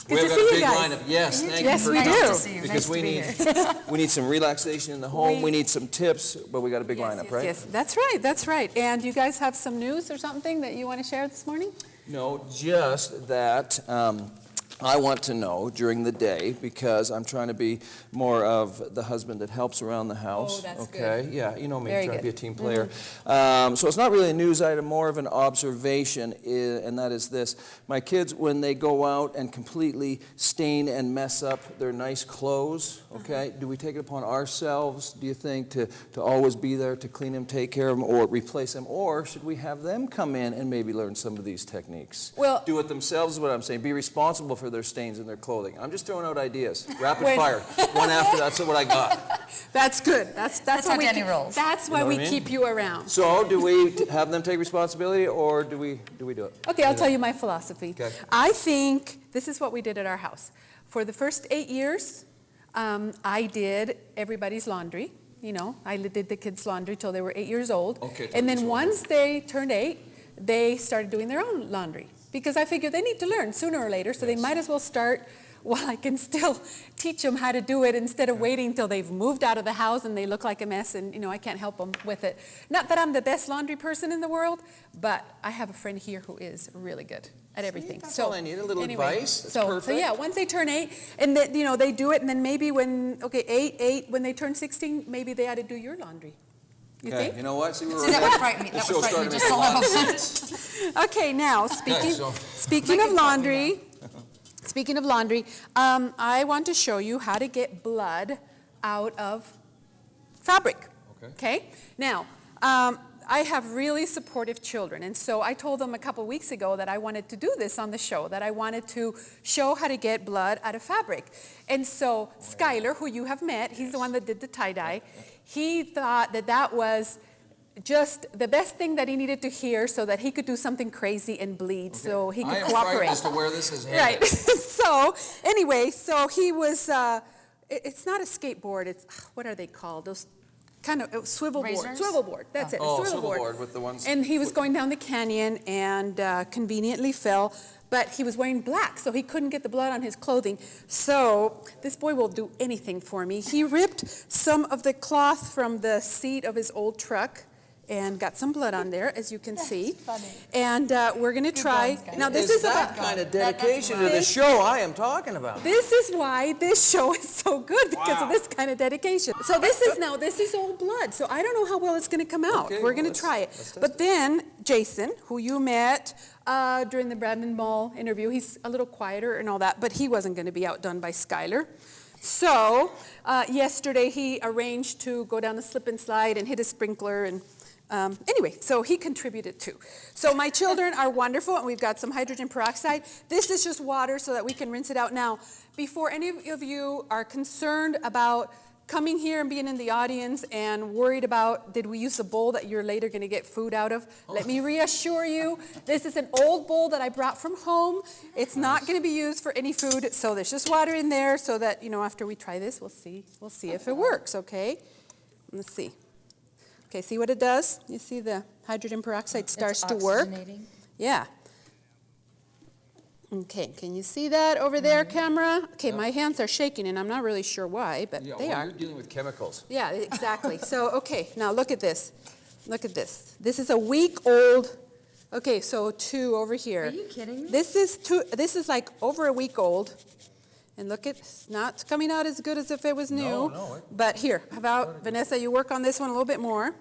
Good We've to got see a you big guys. lineup. Yes, thank you Yes, for we coming. do. Nice to see you. Because Nice we need some relaxation in the home. We need some tips, but we got a big lineup, right? Yes, that's right, that's right. And you guys have some news or something that you want to share this morning? No, just that I want to know during the day, because I'm trying to be more of the husband that helps around the house. Oh, that's okay? good. Yeah, you know me, Very trying to be a good. team player. So it's not really a news item, more of an observation, and that is this. My kids, when they go out and completely stain and mess up their nice clothes, okay, do we take it upon ourselves, do you think, to always be there to clean them, take care of them, or replace them? Or should we have them come in and maybe learn some of these techniques? Well, Do it themselves is what I'm saying. Be responsible for their stains in their clothing. I'm just throwing out ideas. Rapid fire. One after, that's what I got. that's good. That's how why Danny rolls. That's why You know we what I mean? keep you around. So do we have them take responsibility, or do we do it? Okay, I'll tell you my philosophy. Okay. I think this is what we did at our house. For the first 8 years, I did everybody's laundry. You know, I did the kids' laundry till they were 8 years old. Okay, and then so- once they turned 8, they started doing their own laundry. Because I figured they need to learn sooner or later, so they might as well start while I can still teach them how to do it instead of waiting until they've moved out of the house and they look like a mess and, you know, I can't help them with it. Not that I'm the best laundry person in the world, but I have a friend here who is really good at everything. That's all I need, a little advice. That's so perfect. yeah, once they turn 8, and then, you know, they do it, and then maybe when, okay, 8, when they turn 16, maybe they ought to do your laundry. You Okay, think? you know what? See, See, that would frighten me. That would frighten me just a little bit. Okay, now, speaking of laundry, I want to show you how to get blood out of fabric. Okay? Now, I have really supportive children, and so I told them a couple weeks ago that I wanted to do this on the show, that I wanted to show how to get blood out of fabric. And so Skylar, who you have met, he's the one that did the tie-dye, he thought that that was just the best thing that he needed to hear so that he could do something crazy and bleed, so he could I am cooperate. frightened as to where this is headed. Right. So anyway, so he was, it's not a skateboard, it's, what are they called? Those kind of swivel board. Razors? Swivel board, that's it. Oh, a swivel board with the ones. And he was going down the canyon and conveniently fell, but he was wearing black, so he couldn't get the blood on his clothing. So this boy will do anything for me. He ripped some of the cloth from the seat of his old truck and got some blood on there, as you can see. Funny. And we're going to try. Now this is that about kind of dedication to the This- show I am talking about. This is why this show is so good, because of this kind of dedication. So this is old blood. So I don't know how well it's going to come out. Okay, We're well, going to try it. let's test But then Jason, who you met during the Brandon Mall interview, he's a little quieter and all that, but he wasn't going to be outdone by Skylar. So yesterday he arranged to go down the slip and slide and hit a sprinkler, and anyway, so he contributed too. So my children are wonderful, and we've got some hydrogen peroxide. This is just water so that we can rinse it out. Now, before any of you are concerned about coming here and being in the audience and worried about, did we use a bowl that you're later going to get food out of? Let me reassure you, this is an old bowl that I brought from home. It's not going to be used for any food, so there's just water in there so that, you know, after we try this, we'll see if it works, okay? Let's see. Okay, see what it does? You see the hydrogen peroxide starts to work? Yeah. Okay, can you see that over there, camera? Okay, my hands are shaking, and I'm not really sure why, but Yeah, they well, are. you're dealing with chemicals. Yeah, exactly. So, okay, now look at this. Look at this. This is a week old. Okay, so 2 over here. Are you kidding me? This is like over a week old. And look, it's not coming out as good as if it was new. No. But here, how about, Vanessa, you work on this one a little bit more.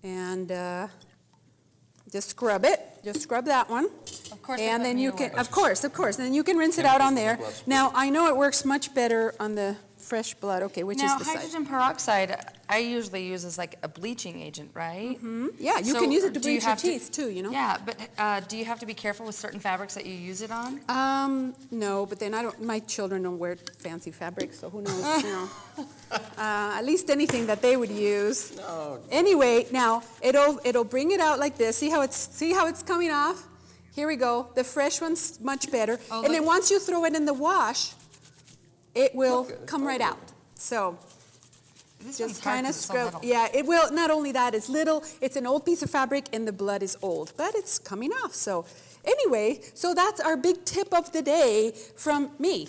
And just scrub it. Just scrub that one. Of course. And then you can, Away. of course, and then you can rinse it out on there. Now, I know it works much better on the fresh blood. Okay, which Now, is the side? hydrogen peroxide, I usually use as like a bleaching agent, right? Yeah, you So can use it to do you bleach your have to- teeth too, you know? Yeah, but do you have to be careful with certain fabrics that you use it on? No, but then my children don't wear fancy fabrics, so who knows, you know. At least anything that they would use. No. Anyway, now, it'll bring it out like this. See how it's coming off? Here we go. The fresh one's much better. Oh, And then look. once you throw it in the wash, it will come right out. So This one's just hard kind of 'cause it's so scrub. little. Yeah, it will. Not only that, it's little. It's an old piece of fabric, and the blood is old, but it's coming off. So Anyway, so that's our big tip of the day from me.